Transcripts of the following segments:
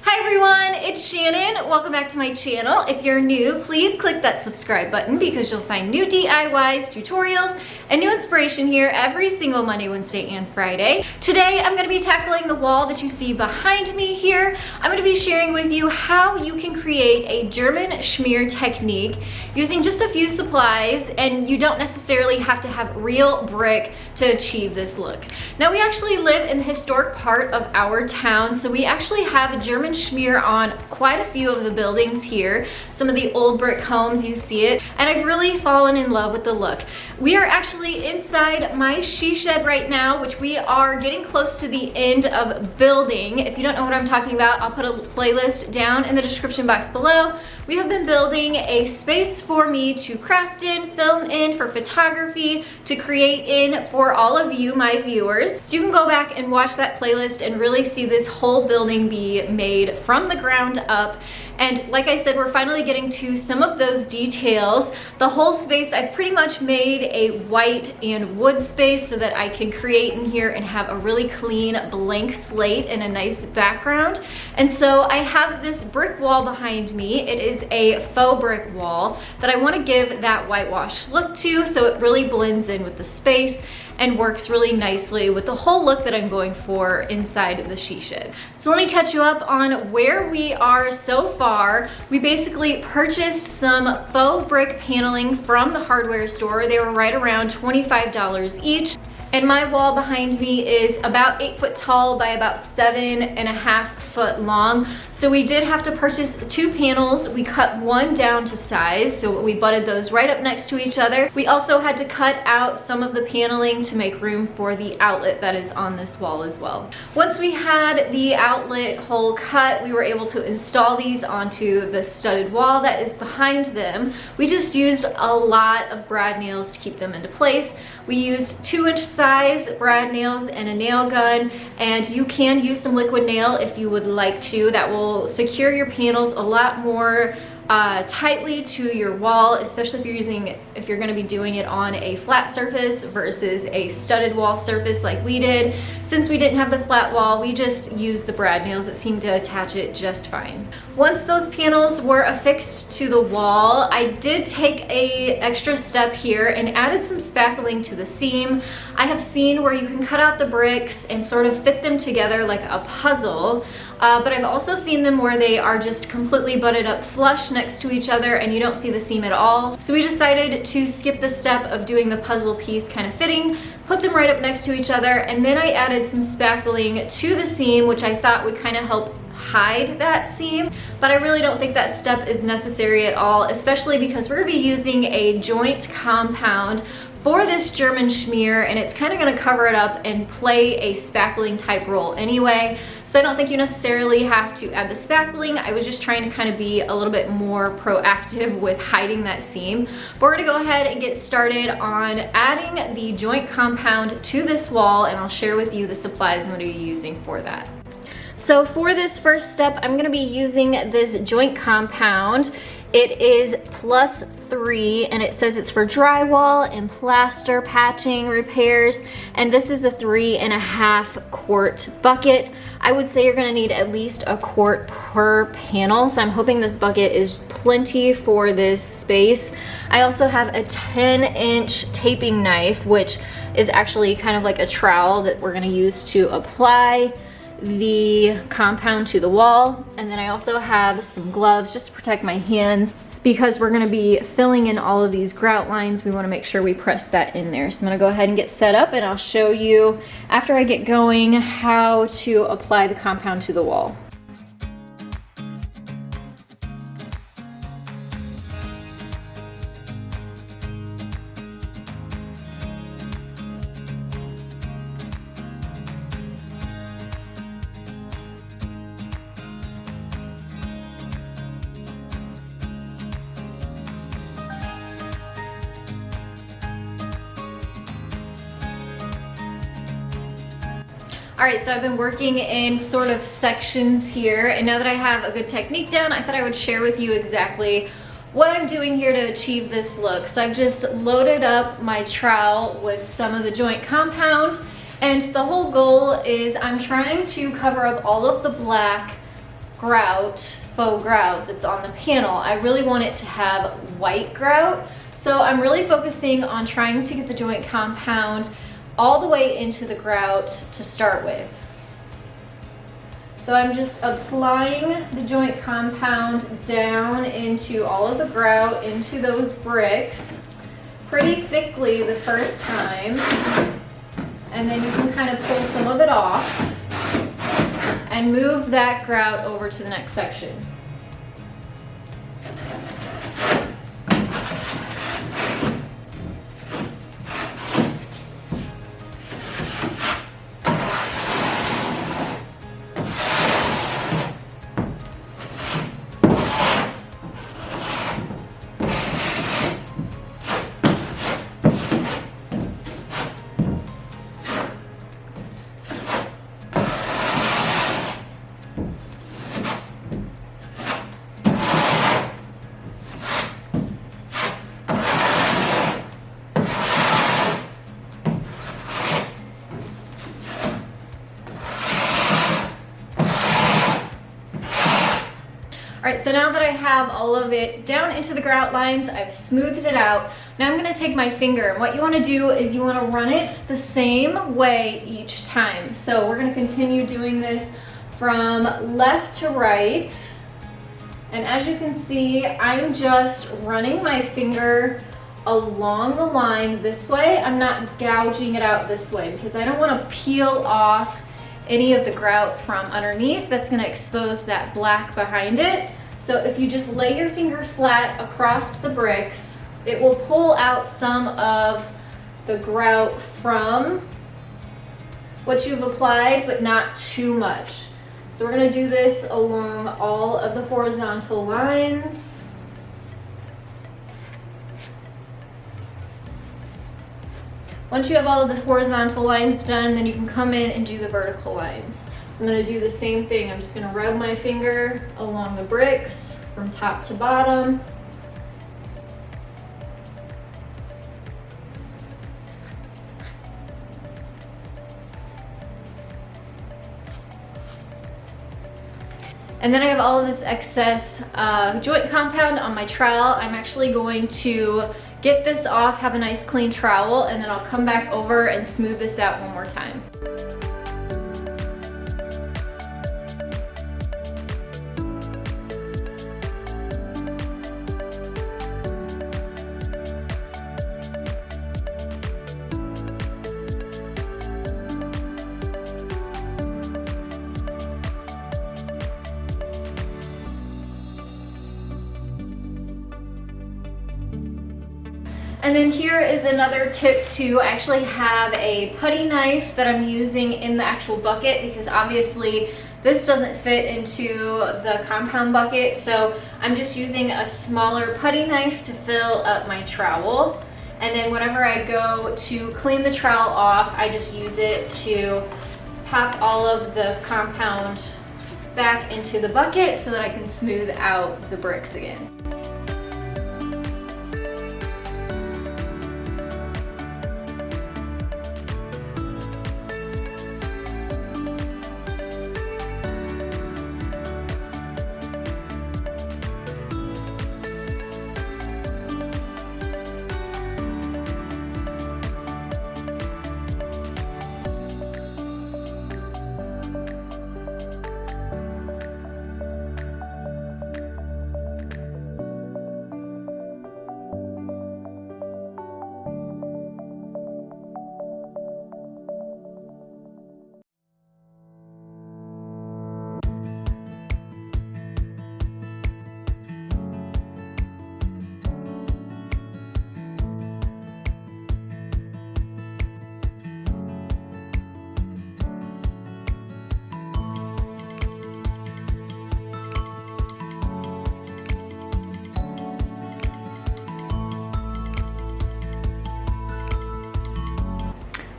Hi everyone, it's Shannon. Welcome back to my channel. If you're new, please click that subscribe button because you'll find new DIYs, tutorials, and new inspiration here every single Monday, Wednesday, and Friday. Today, I'm gonna be tackling the wall that you see behind me here. I'm gonna be sharing with you how you can create a German Schmear technique using just a few supplies, and you don't necessarily have to have real brick to achieve this look. Now, we actually live in the historic part of our town, so we actually have a German Schmear on quite a few of the buildings here. Some of the old brick homes, you see it, and I've really fallen in love with the look. We are actually inside my she shed right now, which we are getting close to the end of building. If you don't know what I'm talking about, I'll put a playlist down in the description box below. We have been building a space for me to craft in, film in, for photography, to create in for all of you, my viewers. So you can go back and watch that playlist and really see this whole building be made from the ground up. And like I said, we're finally getting to some of those details. The whole space, I've pretty much made a white and wood space so that I can create in here and have a really clean blank slate and a nice background. And so I have this brick wall behind me. It is a faux brick wall that I want to give that whitewash look to, so it really blends in with the space and works really nicely with the whole look that I'm going for inside the she shed. So let me catch you up on where we are so far. We basically purchased some faux brick paneling from the hardware store. They were right around $25 each. And my wall behind me is about 8 foot tall by about 7.5 foot long. So we did have to purchase 2 panels. We cut one down to size, so we butted those right up next to each other. We also had to cut out some of the paneling to make room for the outlet that is on this wall as well. Once we had the outlet hole cut, we were able to install these onto the studded wall that is behind them. We just used a lot of brad nails to keep them into place. We used 2-inch size brad nails and a nail gun, and you can use some liquid nail if you would like to. That will secure your panels a lot more tightly to your wall, especially if you're going to be doing it on a flat surface versus a studded wall surface like we did. Since we didn't have the flat wall, we just used the brad nails that seemed to attach it just fine. Once those panels were affixed to the wall, I did take a extra step here and added some spackling to the seam. I have seen where you can cut out the bricks and sort of fit them together like a puzzle, but I've also seen them where they are just completely butted up flush next to each other and you don't see the seam at all. So we decided to skip the step of doing the puzzle piece kind of fitting, put them right up next to each other, and then I added some spackling to the seam, which I thought would kind of help hide that seam, but I really don't think that step is necessary at all, especially because we're going to be using a joint compound for this German Schmear, and it's kind of going to cover it up and play a spackling type role anyway. So I don't think you necessarily have to add the spackling. I was just trying to kind of be a little bit more proactive with hiding that seam. But we're going to go ahead and get started on adding the joint compound to this wall, and I'll share with you the supplies I'm going to be using for that. So for this first step, I'm going to be using this joint compound. It is +3, and it says it's for drywall and plaster patching repairs, and this is a 3.5 quart bucket. I would say you're going to need at least a quart per panel, so I'm hoping this bucket is plenty for this space. I also have a 10-inch taping knife, which is actually kind of like a trowel that we're going to use to apply the compound to the wall. And then I also have some gloves just to protect my hands, because we're going to be filling in all of these grout lines. We want to make sure we press that in there. So I'm going to go ahead and get set up, and I'll show you after I get going how to apply the compound to the wall. All right, so I've been working in sort of sections here, and now that I have a good technique down, I thought I would share with you exactly what I'm doing here to achieve this look. So I've just loaded up my trowel with some of the joint compound, and the whole goal is I'm trying to cover up all of the black grout, faux grout that's on the panel. I really want it to have white grout. So I'm really focusing on trying to get the joint compound all the way into the grout to start with. So I'm just applying the joint compound down into all of the grout, into those bricks, pretty thickly the first time. And then you can kind of pull some of it off and move that grout over to the next section. All right, so now that I have all of it down into the grout lines, I've smoothed it out. Now I'm gonna take my finger, and what you wanna do is you wanna run it the same way each time. So we're gonna continue doing this from left to right. And as you can see, I'm just running my finger along the line this way. I'm not gouging it out this way because I don't wanna peel off any of the grout from underneath. That's gonna expose that black behind it. So if you just lay your finger flat across the bricks, it will pull out some of the grout from what you've applied, but not too much. So we're gonna do this along all of the horizontal lines. Once you have all of the horizontal lines done, then you can come in and do the vertical lines. So I'm gonna do the same thing. I'm just gonna rub my finger along the bricks from top to bottom. And then I have all of this excess joint compound on my trowel. I'm actually going to get this off, have a nice clean trowel, and then I'll come back over and smooth this out one more time. And then here is another tip too. I actually have a putty knife that I'm using in the actual bucket because obviously this doesn't fit into the compound bucket. So I'm just using a smaller putty knife to fill up my trowel. And then whenever I go to clean the trowel off, I just use it to pop all of the compound back into the bucket so that I can smooth out the bricks again.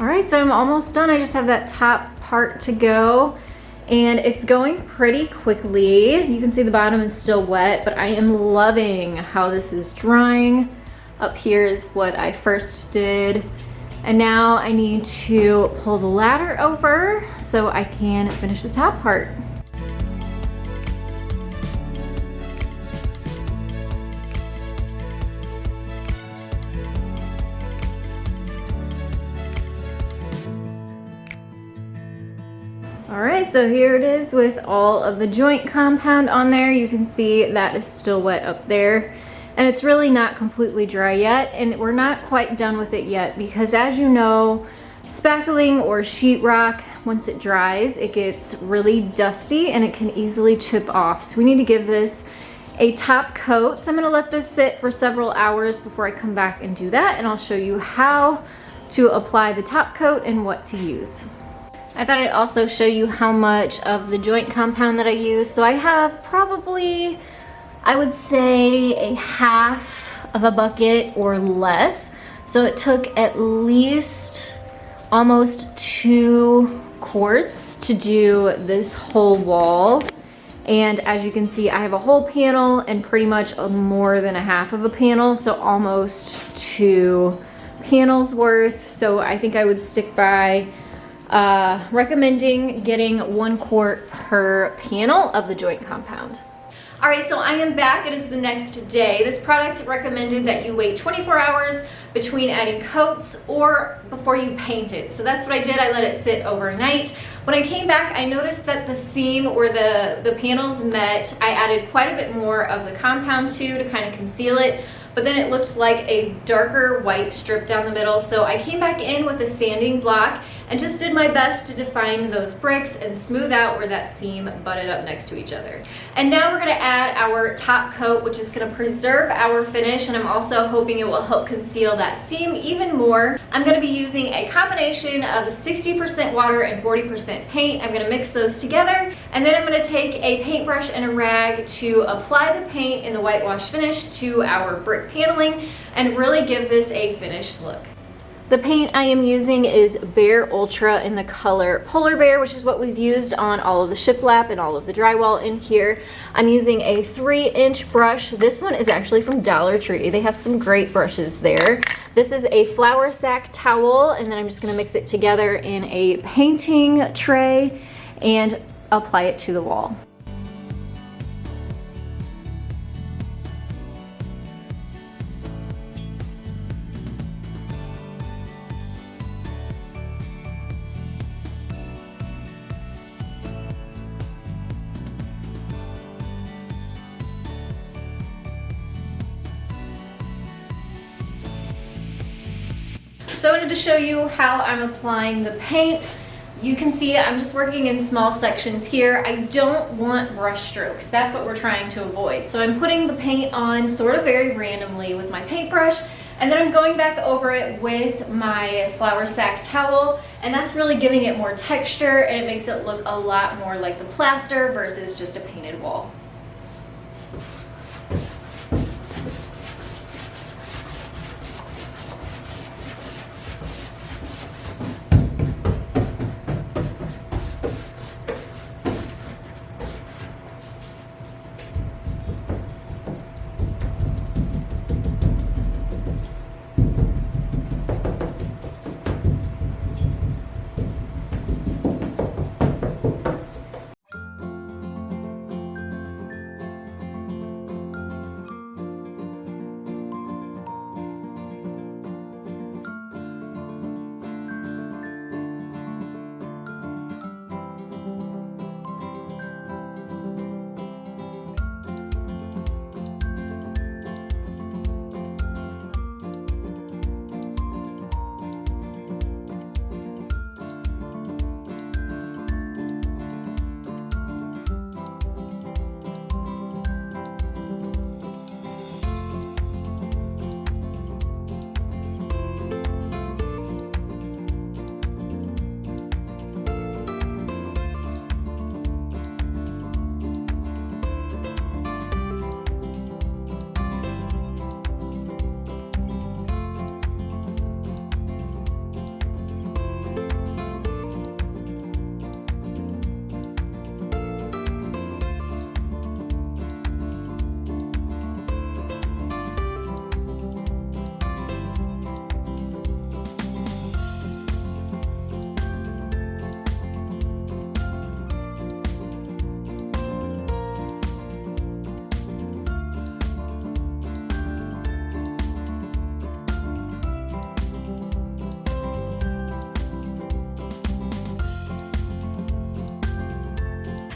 All right, so I'm almost done. I just have that top part to go and it's going pretty quickly. You can see the bottom is still wet, but I am loving how this is drying. Up here is what I first did. And now I need to pull the ladder over so I can finish the top part. All right, so here it is with all of the joint compound on there. You can see that is still wet up there, and it's really not completely dry yet, and we're not quite done with it yet because, as you know, spackling or sheetrock, once it dries, it gets really dusty and it can easily chip off. So we need to give this a top coat. So I'm gonna let this sit for several hours before I come back and do that, and I'll show you how to apply the top coat and what to use. I thought I'd also show you how much of the joint compound that I use. So I have probably, I would say, a half of a bucket or less. So it took at least almost 2 quarts to do this whole wall. And as you can see, I have a whole panel and pretty much more than a half of a panel, so almost 2 panels worth. So I think I would stick by recommending getting 1 quart per panel of the joint compound. All right, so I am back. It is the next day. This product recommended that you wait 24 hours between adding coats or before you paint it. So that's what I did. I let it sit overnight. When I came back, I noticed that the seam where the panels met, I added quite a bit more of the compound to kind of conceal it. But then it looked like a darker white strip down the middle. So I came back in with a sanding block and just did my best to define those bricks and smooth out where that seam butted up next to each other. And now we're gonna add our top coat, which is gonna preserve our finish, and I'm also hoping it will help conceal that seam even more. I'm gonna be using a combination of 60% water and 40% paint. I'm gonna mix those together, and then I'm gonna take a paintbrush and a rag to apply the paint in the whitewash finish to our brick paneling and really give this a finished look. The paint I am using is Bear Ultra in the color Polar Bear, which is what we've used on all of the shiplap and all of the drywall in here. I'm using a 3-inch brush. This one is actually from Dollar Tree. They have some great brushes there. This is a flour sack towel, and then I'm just gonna mix it together in a painting tray and apply it to the wall. So I wanted to show you how I'm applying the paint. You can see I'm just working in small sections here. I don't want brush strokes. That's what we're trying to avoid. So I'm putting the paint on sort of very randomly with my paintbrush, and then I'm going back over it with my flour sack towel, and that's really giving it more texture, and it makes it look a lot more like the plaster versus just a painted wall.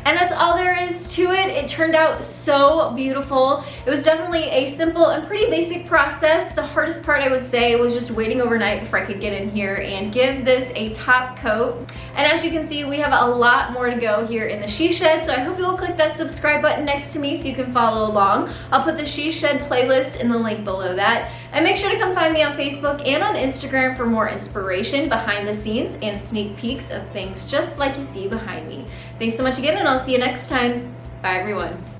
And that's all there is to it. It turned out so beautiful. It was definitely a simple and pretty basic process. The hardest part, I would say, was just waiting overnight before I could get in here and give this a top coat. And as you can see, we have a lot more to go here in the She Shed, so I hope you will click that subscribe button next to me so you can follow along. I'll put the She Shed playlist in the link below that. And make sure to come find me on Facebook and on Instagram for more inspiration, behind the scenes, and sneak peeks of things just like you see behind me. Thanks so much again, and I'll see you next time. Bye, everyone.